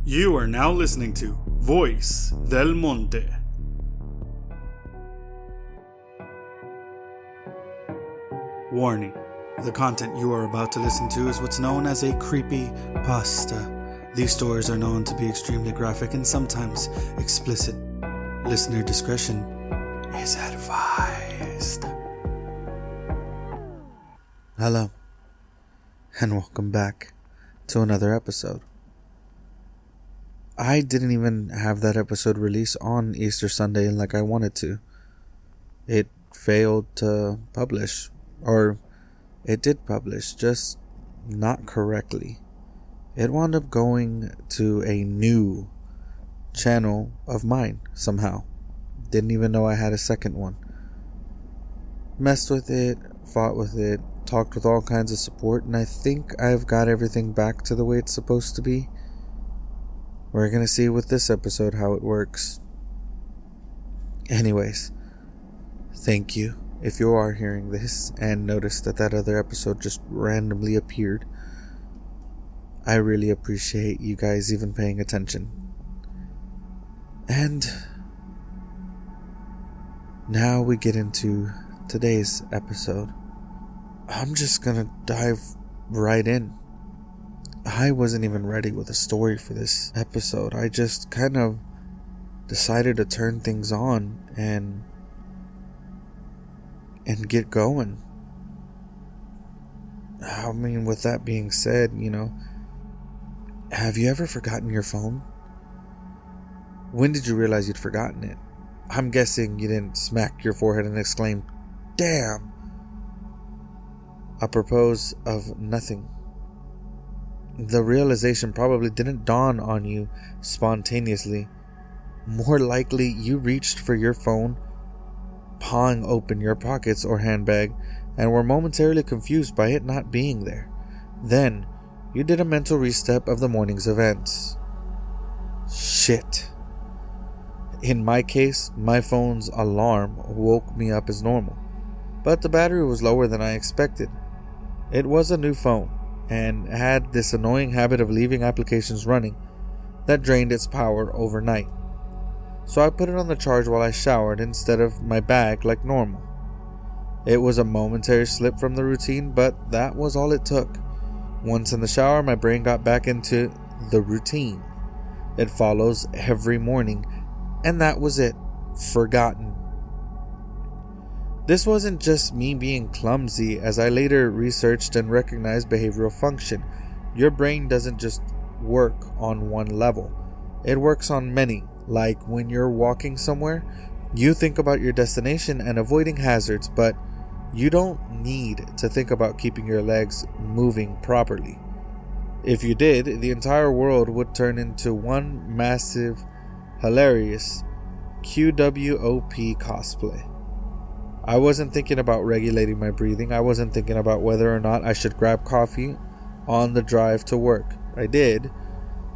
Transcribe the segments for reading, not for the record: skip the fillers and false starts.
You are now listening to VoiceDelMonte. Warning. The content you are about to listen to is what's known as a CreepyPasta. These stories are known to be extremely graphic and sometimes explicit. Listener discretion is advised. Hello, and welcome back to another episode. I didn't even have that episode release on Easter Sunday like I wanted to. It failed to publish, or it did publish, just not correctly. It wound up going to a new channel of mine somehow. Didn't even know I had a second one. Messed with it, fought with it, talked with all kinds of support, and I think I've got everything back to the way it's supposed to be. We're gonna see with this episode how it works. Anyways, thank you if you are hearing this and noticed that other episode just randomly appeared. I really appreciate you guys even paying attention. And now we get into today's episode. I'm just gonna dive right in. I wasn't even ready with a story for this episode. I just kind of decided to turn things on and get going. I mean, with that being said, have you ever forgotten your phone? When did you realize you'd forgotten it? I'm guessing you didn't smack your forehead and exclaim, "Damn!" apropos of nothing. The realization probably didn't dawn on you spontaneously. More likely, you reached for your phone, pawing open your pockets or handbag, and were momentarily confused by it not being there. Then, you did a mental restep of the morning's events. Shit. In my case, my phone's alarm woke me up as normal, but the battery was lower than I expected. It was a new phone, and had this annoying habit of leaving applications running that drained its power overnight. So I put it on the charge while I showered instead of my bag like normal. It was a momentary slip from the routine, but that was all it took. Once in the shower, my brain got back into the routine. It follows every morning, and that was it. Forgotten. This wasn't just me being clumsy, as I later researched and recognized behavioral function. Your brain doesn't just work on one level. It works on many. Like when you're walking somewhere, you think about your destination and avoiding hazards, but you don't need to think about keeping your legs moving properly. If you did, the entire world would turn into one massive, hilarious QWOP cosplay. I wasn't thinking about regulating my breathing. I wasn't thinking about whether or not I should grab coffee on the drive to work. I did.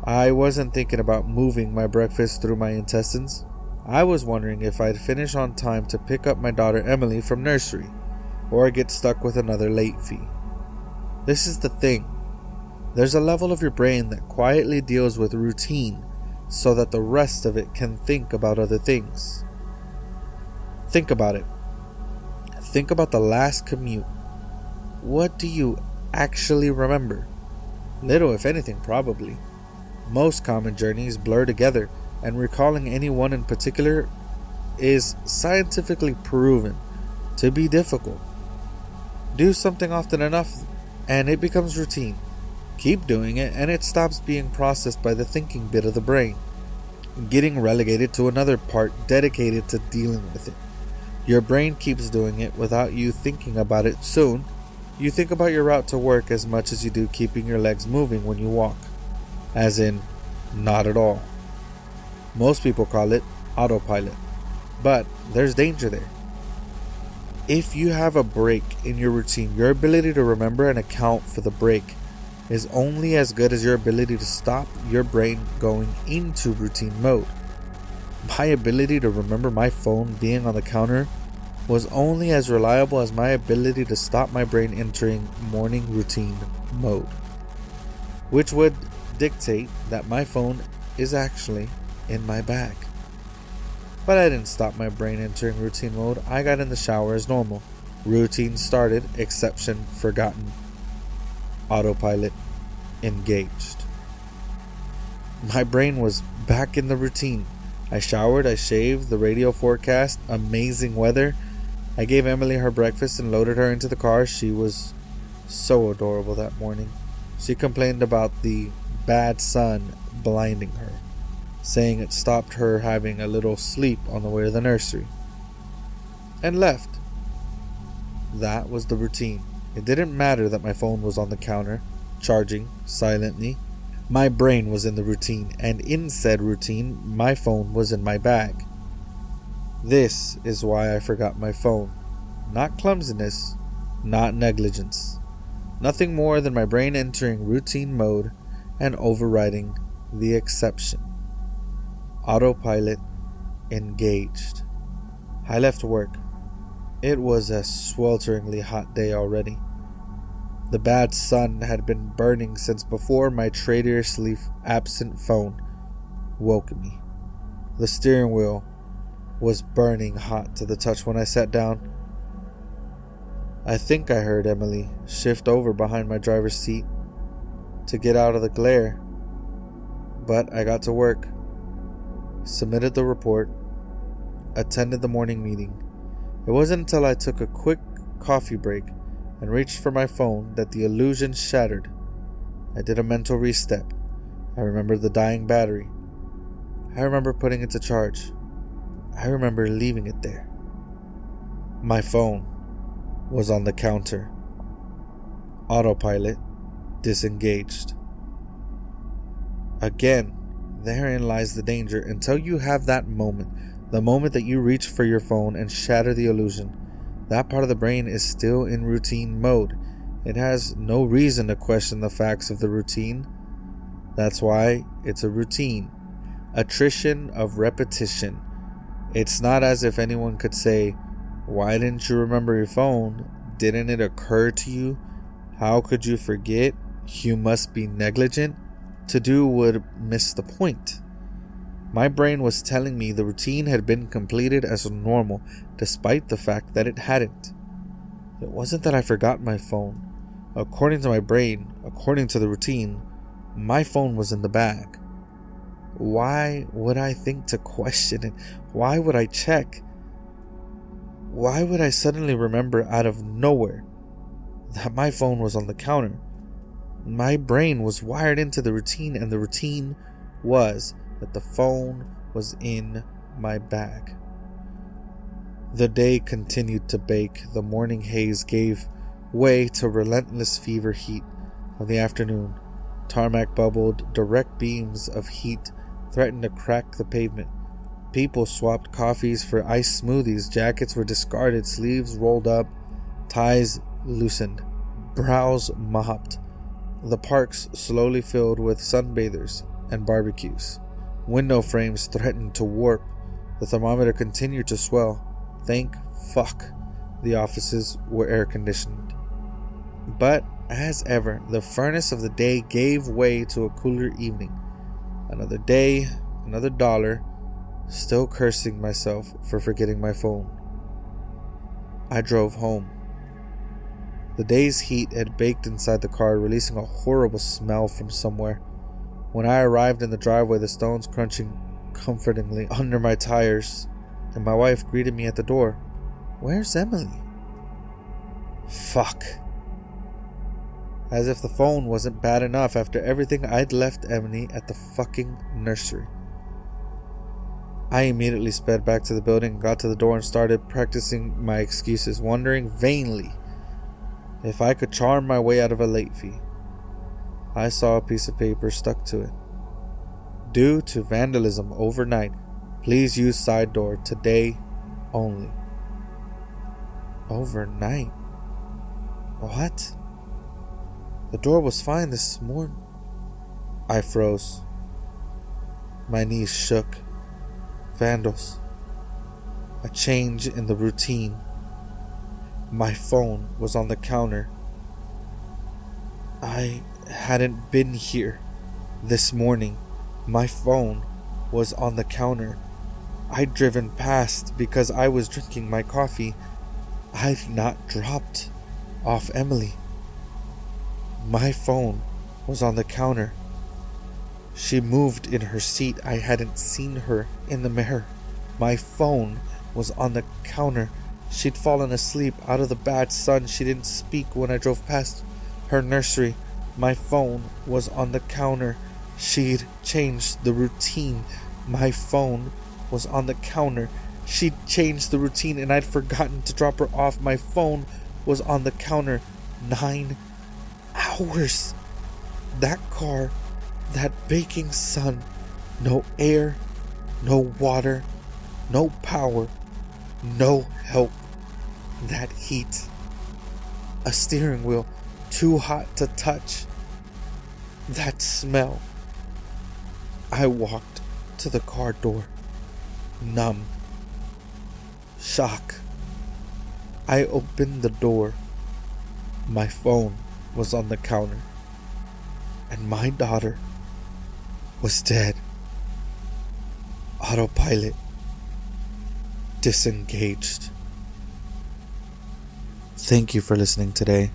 I wasn't thinking about moving my breakfast through my intestines. I was wondering if I'd finish on time to pick up my daughter Emily from nursery, or get stuck with another late fee. This is the thing. There's a level of your brain that quietly deals with routine so that the rest of it can think about other things. Think about it. Think about the last commute. What do you actually remember? Little, if anything, probably. Most common journeys blur together, and recalling any one in particular is scientifically proven to be difficult. Do something often enough, and it becomes routine. Keep doing it, and it stops being processed by the thinking bit of the brain, getting relegated to another part dedicated to dealing with it. Your brain keeps doing it without you thinking about it. Soon, you think about your route to work as much as you do keeping your legs moving when you walk. As in, not at all. Most people call it autopilot, but there's danger there. If you have a break in your routine, your ability to remember and account for the break is only as good as your ability to stop your brain going into routine mode. My ability to remember my phone being on the counter was only as reliable as my ability to stop my brain entering morning routine mode, which would dictate that my phone is actually in my bag. But I didn't stop my brain entering routine mode. I got in the shower as normal. Routine started, exception forgotten. Autopilot engaged. My brain was back in the routine. I showered, I shaved, the radio forecast, amazing weather. I gave Emily her breakfast and loaded her into the car. She was so adorable that morning. She complained about the bad sun blinding her, saying it stopped her having a little sleep on the way to the nursery, and left. That was the routine. It didn't matter that my phone was on the counter, charging silently. My brain was in the routine, and in said routine, my phone was in my bag. This is why I forgot my phone. Not clumsiness, not negligence. Nothing more than my brain entering routine mode and overriding the exception. Autopilot engaged. I left work. It was a swelteringly hot day already. The bad sun had been burning since before my traitorously absent phone woke me. The steering wheel was burning hot to the touch when I sat down. I think I heard Emily shift over behind my driver's seat to get out of the glare. But I got to work, submitted the report, attended the morning meeting. It wasn't until I took a quick coffee break and reached for my phone that the illusion shattered. I did a mental restep. I remembered the dying battery. I remember putting it to charge. I remember leaving it there. My phone was on the counter. Autopilot disengaged. Again, therein lies the danger. Until you have that moment, the moment that you reach for your phone and shatter the illusion, that part of the brain is still in routine mode. It has no reason to question the facts of the routine. That's why it's a routine. Attrition of repetition. It's not as if anyone could say, "Why didn't you remember your phone? Didn't it occur to you? How could you forget? You must be negligent." To do would miss the point. My brain was telling me the routine had been completed as normal, despite the fact that it hadn't. It wasn't that I forgot my phone. According to my brain, according to the routine, my phone was in the bag. Why would I think to question it? Why would I check? Why would I suddenly remember out of nowhere that my phone was on the counter? My brain was wired into the routine, and the routine was that the phone was in my bag. The day continued to bake. The morning haze gave way to relentless fever heat of the afternoon. Tarmac bubbled. Direct beams of heat threatened to crack the pavement. People swapped coffees for iced smoothies. Jackets were discarded, sleeves rolled up, ties loosened, brows mopped. The parks slowly filled with sunbathers and barbecues. Window frames threatened to warp. The thermometer continued to swell. Thank fuck the offices were air conditioned. But, as ever, the furnace of the day gave way to a cooler evening. Another day, another dollar, still cursing myself for forgetting my phone. I drove home. The day's heat had baked inside the car, releasing a horrible smell from somewhere. When I arrived in the driveway, the stones crunching comfortingly under my tires, and my wife greeted me at the door. "Where's Emily?" Fuck. As if the phone wasn't bad enough after everything, I'd left Emily at the fucking nursery. I immediately sped back to the building, got to the door, and started practicing my excuses, wondering vainly if I could charm my way out of a late fee. I saw a piece of paper stuck to it. "Due to vandalism overnight, please use side door today only." Overnight? What? The door was fine this morning. I froze. My knees shook. Vandals. A change in the routine. My phone was on the counter. I hadn't been here this morning. My phone was on the counter. I'd driven past because I was drinking my coffee. I'd not dropped off Emily. My phone was on the counter. She moved in her seat. I hadn't seen her in the mirror. My phone was on the counter. She'd fallen asleep out of the bad sun. She didn't speak when I drove past her nursery. My phone was on the counter. She'd changed the routine. My phone was on the counter. She'd changed the routine and I'd forgotten to drop her off. My phone was on the counter. 9 hours. That car, that baking sun, no air, no water, no power, no help. That heat. A steering wheel too hot to touch. That smell. I walked to the car door, numb. Shock. I opened the door. My phone was on the counter. And my daughter was dead. Autopilot. Disengaged. Thank you for listening today.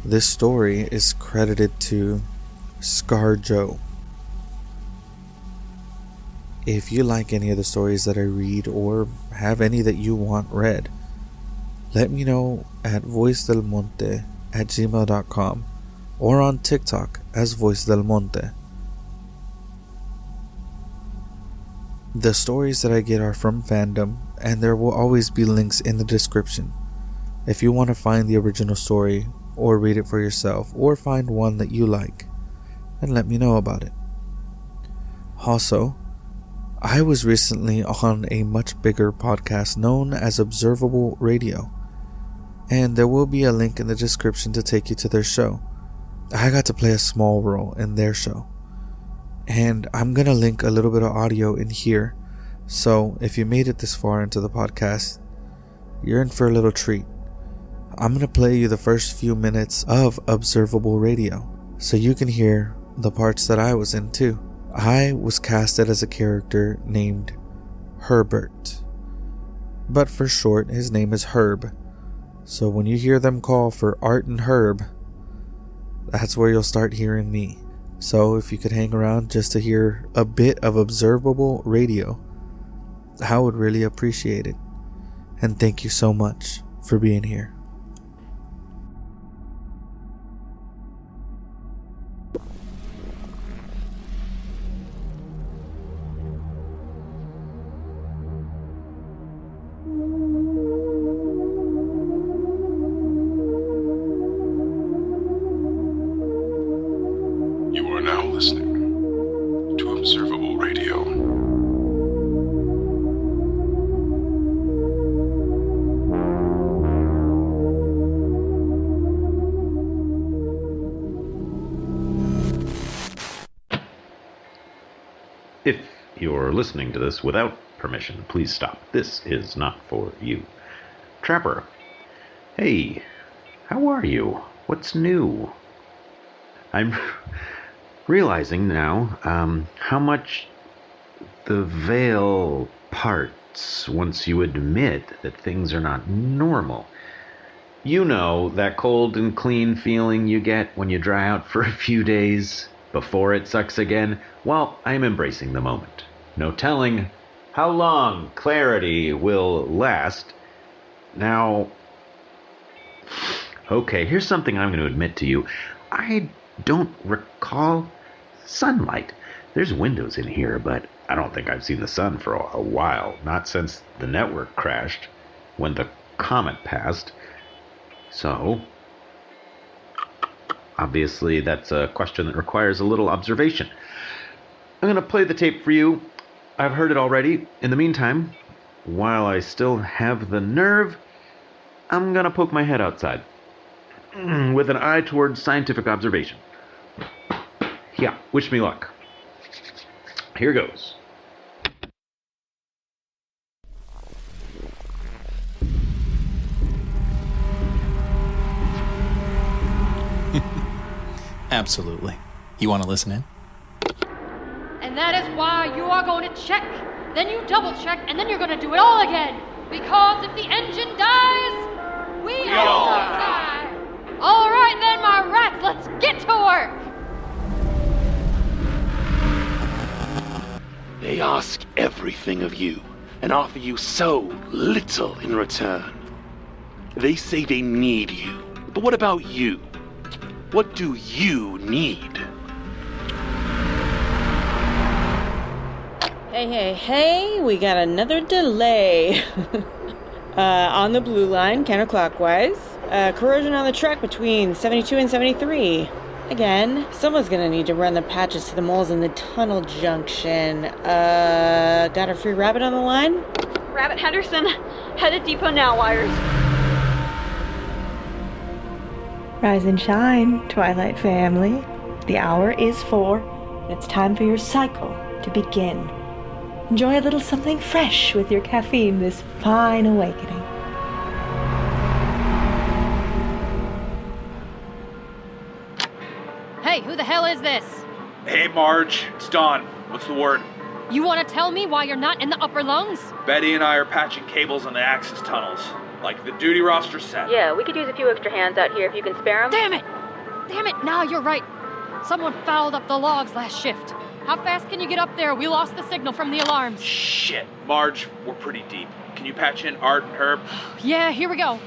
This story is credited to ScarJoe. If you like any of the stories that I read or have any that you want read, let me know at VoiceDelMonte@gmail.com or on TikTok as VoiceDelMonte. The stories that I get are from Fandom, and there will always be links in the description. If you want to find the original story or read it for yourself or find one that you like, then let me know about it. Also, I was recently on a much bigger podcast known as Observable Radio, and there will be a link in the description to take you to their show. I got to play a small role in their show, and I'm gonna link a little bit of audio in here, so if you made it this far into the podcast, you're in for a little treat. I'm gonna play you the first few minutes of Observable Radio, so you can hear the parts that I was in too. I was casted as a character named Herbert, but for short his name is Herb. So when you hear them call for Art and Herb, that's where you'll start hearing me. So if you could hang around just to hear a bit of Observable Radio, I would really appreciate it. And thank you so much for being here. You are now listening to Observable Radio. If you're listening to this without permission, please stop. This is not for you. Trapper, hey, how are you? What's new? I'm realizing now how much the veil parts once you admit that things are not normal. You know, that cold and clean feeling you get when you dry out for a few days before it sucks again? Well, I'm embracing the moment. No telling how long clarity will last. Now, okay, here's something I'm going to admit to you. I don't recall sunlight. There's windows in here, but I don't think I've seen the sun for a while. Not since the network crashed when the comet passed. So, obviously, that's a question that requires a little observation. I'm going to play the tape for you. I've heard it already. In the meantime, while I still have the nerve, I'm going to poke my head outside with an eye towards scientific observation. Yeah, wish me luck. Here goes. Absolutely. You want to listen in? And that is why you are going to check, then you double check, and then you're going to do it all again. Because if the engine dies, we all die. All right then, my rats, let's get to work. They ask everything of you and offer you so little in return. They say they need you, but what about you? What do you need? Hey, we got another delay. On the blue line, counterclockwise. Corrosion on the track between 72 and 73. Again, someone's gonna need to run the patches to the moles in the tunnel junction. Got a free rabbit on the line? Rabbit Henderson, head at depot now, wires. Rise and shine, Twilight family. The hour is 4, and it's time for your cycle to begin. Enjoy a little something fresh with your caffeine this fine awakening. Hey, who the hell is this? Hey, Marge. It's Don. What's the word? You want to tell me why you're not in the upper lungs? Betty and I are patching cables on the access tunnels, like the duty roster said. Yeah, we could use a few extra hands out here if you can spare them. Damn it! Nah, you're right. Someone fouled up the logs last shift. How fast can you get up there? We lost the signal from the alarms. Shit. Marge, we're pretty deep. Can you patch in Art and Herb? Yeah, here we go.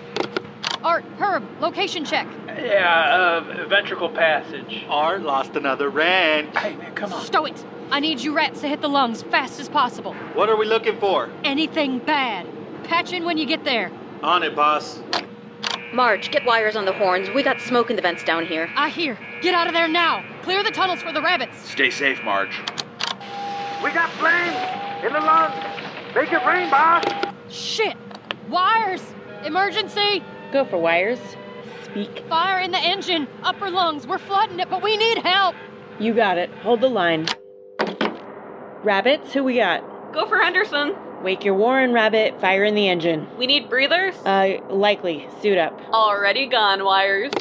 Art, Herb, location check. Yeah, ventricle passage. Art lost another wrench. Hey, man, come on. Stow it. I need you rats to hit the lungs fast as possible. What are we looking for? Anything bad. Patch in when you get there. On it, boss. Marge, get wires on the horns. We got smoke in the vents down here. I hear. Get out of there now. Clear the tunnels for the rabbits. Stay safe, Marge. We got flames in the lungs. Make it rain, boss. Shit. Wires. Emergency. Go for wires. Speak. Fire in the engine. Upper lungs. We're flooding it, but we need help. You got it. Hold the line. Rabbits, who we got? Go for Henderson. Wake your Warren, Rabbit. Fire in the engine. We need breathers? Likely. Suit up. Already gone, wires.